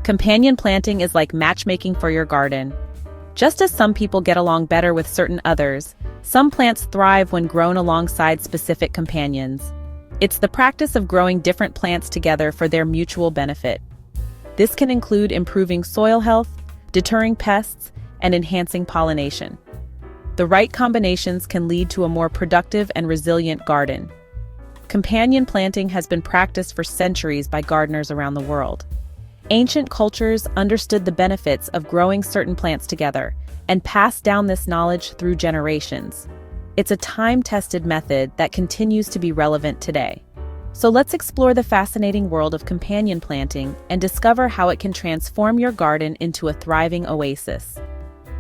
Companion planting is like matchmaking for your garden. Just as some people get along better with certain others, some plants thrive when grown alongside specific companions. It's the practice of growing different plants together for their mutual benefit. This can include improving soil health, deterring pests, and enhancing pollination. The right combinations can lead to a more productive and resilient garden. Companion planting has been practiced for centuries by gardeners around the world. Ancient cultures understood the benefits of growing certain plants together and passed down this knowledge through generations. It's a time-tested method that continues to be relevant today. So let's explore the fascinating world of companion planting and discover how it can transform your garden into a thriving oasis.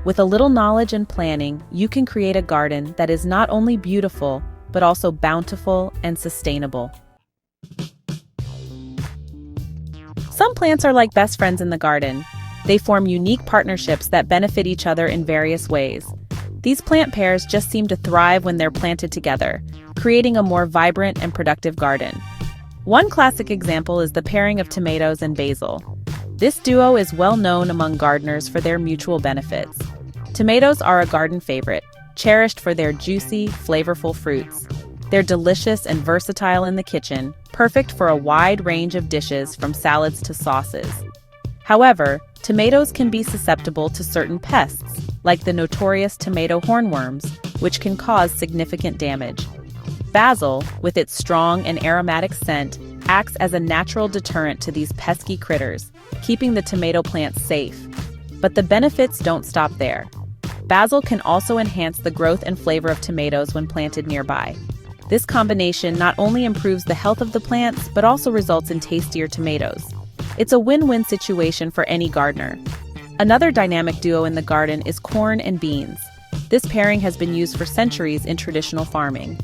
With a little knowledge and planning, you can create a garden that is not only beautiful, but also bountiful and sustainable. Some plants are like best friends in the garden. They form unique partnerships that benefit each other in various ways. These plant pairs just seem to thrive when they're planted together, creating a more vibrant and productive garden. One classic example is the pairing of tomatoes and basil. This duo is well known among gardeners for their mutual benefits. Tomatoes are a garden favorite, cherished for their juicy, flavorful fruits. They're delicious and versatile in the kitchen, perfect for a wide range of dishes from salads to sauces. However, tomatoes can be susceptible to certain pests, like the notorious tomato hornworms, which can cause significant damage. Basil, with its strong and aromatic scent, acts as a natural deterrent to these pesky critters, keeping the tomato plants safe. But the benefits don't stop there. Basil can also enhance the growth and flavor of tomatoes when planted nearby. This combination not only improves the health of the plants, but also results in tastier tomatoes. It's a win-win situation for any gardener. Another dynamic duo in the garden is corn and beans. This pairing has been used for centuries in traditional farming.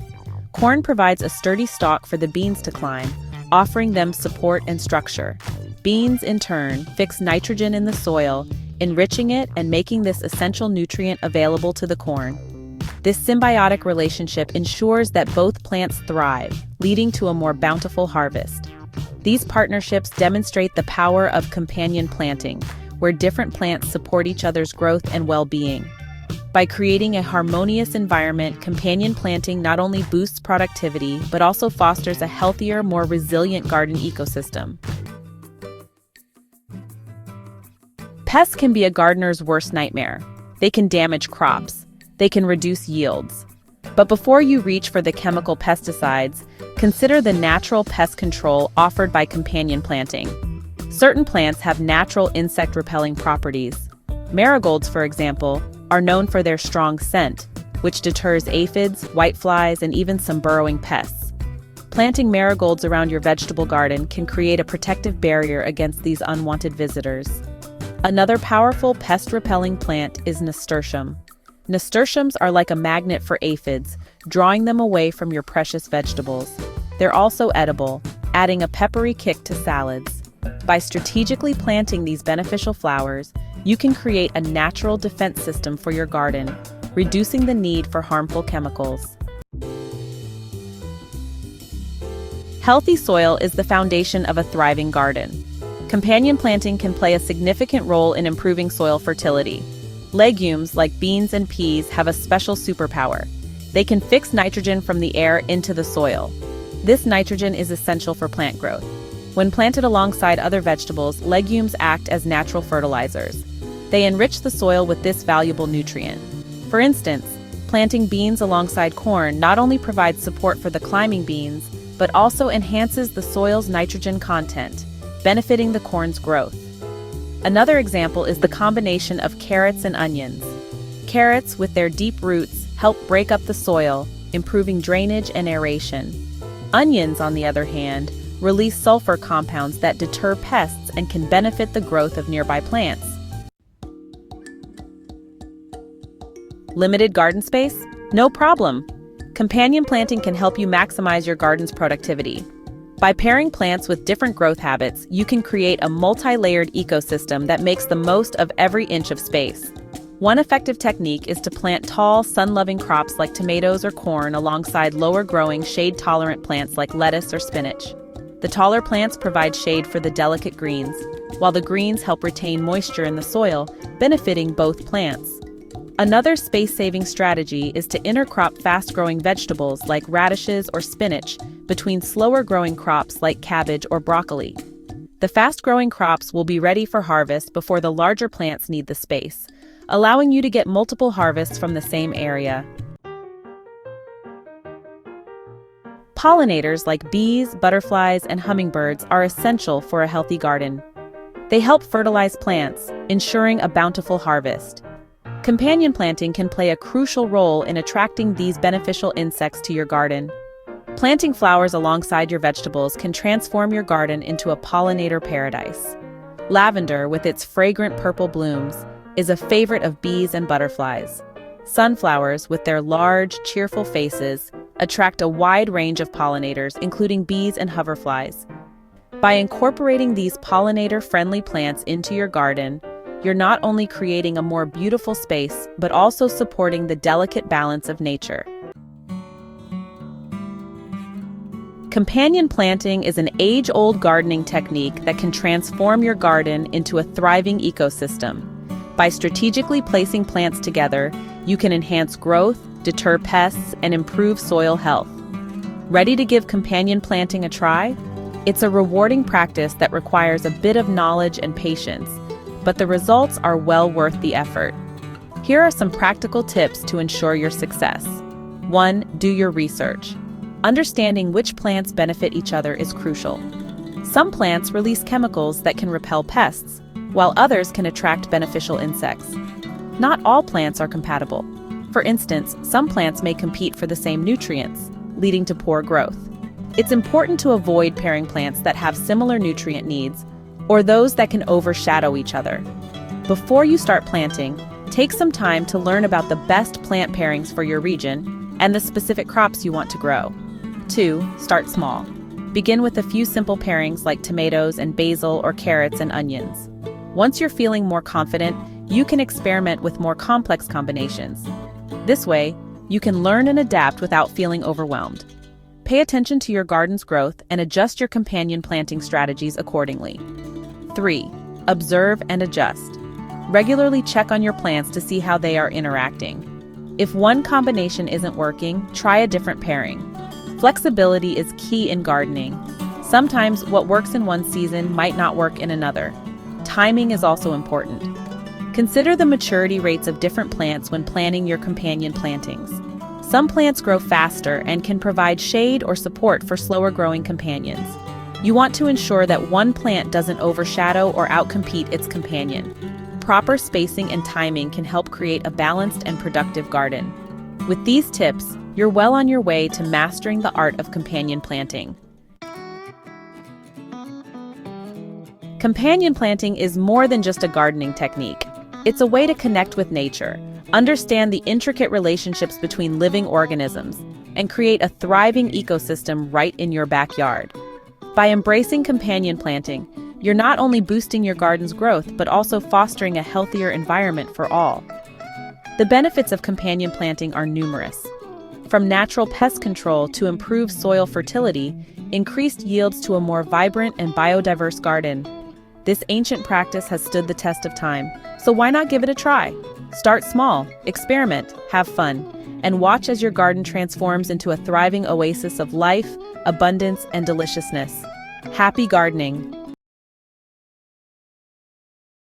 Corn provides a sturdy stalk for the beans to climb, offering them support and structure. Beans, in turn, fix nitrogen in the soil, enriching it and making this essential nutrient available to the corn. This symbiotic relationship ensures that both plants thrive, leading to a more bountiful harvest. These partnerships demonstrate the power of companion planting, where different plants support each other's growth and well-being. By creating a harmonious environment, companion planting not only boosts productivity, but also fosters a healthier, more resilient garden ecosystem. Pests can be a gardener's worst nightmare. They can damage crops. They can reduce yields. But before you reach for the chemical pesticides, consider the natural pest control offered by companion planting. Certain plants have natural insect-repelling properties. Marigolds, for example, are known for their strong scent, which deters aphids, whiteflies, and even some burrowing pests. Planting marigolds around your vegetable garden can create a protective barrier against these unwanted visitors. Another powerful pest-repelling plant is nasturtium. Nasturtiums are like a magnet for aphids, drawing them away from your precious vegetables. They're also edible, adding a peppery kick to salads. By strategically planting these beneficial flowers, you can create a natural defense system for your garden, reducing the need for harmful chemicals. Healthy soil is the foundation of a thriving garden. Companion planting can play a significant role in improving soil fertility. Legumes, like beans and peas, have a special superpower. They can fix nitrogen from the air into the soil. This nitrogen is essential for plant growth. When planted alongside other vegetables, legumes act as natural fertilizers. They enrich the soil with this valuable nutrient. For instance, planting beans alongside corn not only provides support for the climbing beans, but also enhances the soil's nitrogen content, benefiting the corn's growth. Another example is the combination of carrots and onions. Carrots, with their deep roots, help break up the soil, improving drainage and aeration. Onions, on the other hand, release sulfur compounds that deter pests and can benefit the growth of nearby plants. Limited garden space? No problem. Companion planting can help you maximize your garden's productivity. By pairing plants with different growth habits, you can create a multi-layered ecosystem that makes the most of every inch of space. One effective technique is to plant tall, sun-loving crops like tomatoes or corn alongside lower-growing, shade-tolerant plants like lettuce or spinach. The taller plants provide shade for the delicate greens, while the greens help retain moisture in the soil, benefiting both plants. Another space-saving strategy is to intercrop fast-growing vegetables like radishes or spinach between slower-growing crops like cabbage or broccoli. The fast-growing crops will be ready for harvest before the larger plants need the space, allowing you to get multiple harvests from the same area. Pollinators like bees, butterflies, and hummingbirds are essential for a healthy garden. They help fertilize plants, ensuring a bountiful harvest. Companion planting can play a crucial role in attracting these beneficial insects to your garden. Planting flowers alongside your vegetables can transform your garden into a pollinator paradise. Lavender, with its fragrant purple blooms, is a favorite of bees and butterflies. Sunflowers, with their large, cheerful faces, attract a wide range of pollinators, including bees and hoverflies. By incorporating these pollinator-friendly plants into your garden, you're not only creating a more beautiful space, but also supporting the delicate balance of nature. Companion planting is an age-old gardening technique that can transform your garden into a thriving ecosystem. By strategically placing plants together, you can enhance growth, deter pests, and improve soil health. Ready to give companion planting a try? It's a rewarding practice that requires a bit of knowledge and patience, but the results are well worth the effort. Here are some practical tips to ensure your success. 1. Do your research. Understanding which plants benefit each other is crucial. Some plants release chemicals that can repel pests, while others can attract beneficial insects. Not all plants are compatible. For instance, some plants may compete for the same nutrients, leading to poor growth. It's important to avoid pairing plants that have similar nutrient needs or those that can overshadow each other. Before you start planting, take some time to learn about the best plant pairings for your region and the specific crops you want to grow. 2. Start small. Begin with a few simple pairings like tomatoes and basil or carrots and onions. Once you're feeling more confident, you can experiment with more complex combinations. This way, you can learn and adapt without feeling overwhelmed. Pay attention to your garden's growth and adjust your companion planting strategies accordingly. 3. Observe and adjust. Regularly check on your plants to see how they are interacting. If one combination isn't working, try a different pairing. Flexibility is key in gardening. Sometimes what works in one season might not work in another. Timing is also important. Consider the maturity rates of different plants when planning your companion plantings. Some plants grow faster and can provide shade or support for slower-growing companions. You want to ensure that one plant doesn't overshadow or outcompete its companion. Proper spacing and timing can help create a balanced and productive garden. With these tips, you're well on your way to mastering the art of companion planting. Companion planting is more than just a gardening technique. It's a way to connect with nature, understand the intricate relationships between living organisms, and create a thriving ecosystem right in your backyard. By embracing companion planting, you're not only boosting your garden's growth, but also fostering a healthier environment for all. The benefits of companion planting are numerous. From natural pest control to improved soil fertility, increased yields to a more vibrant and biodiverse garden. This ancient practice has stood the test of time, so why not give it a try? Start small, experiment, have fun, and watch as your garden transforms into a thriving oasis of life, abundance, and deliciousness. Happy gardening!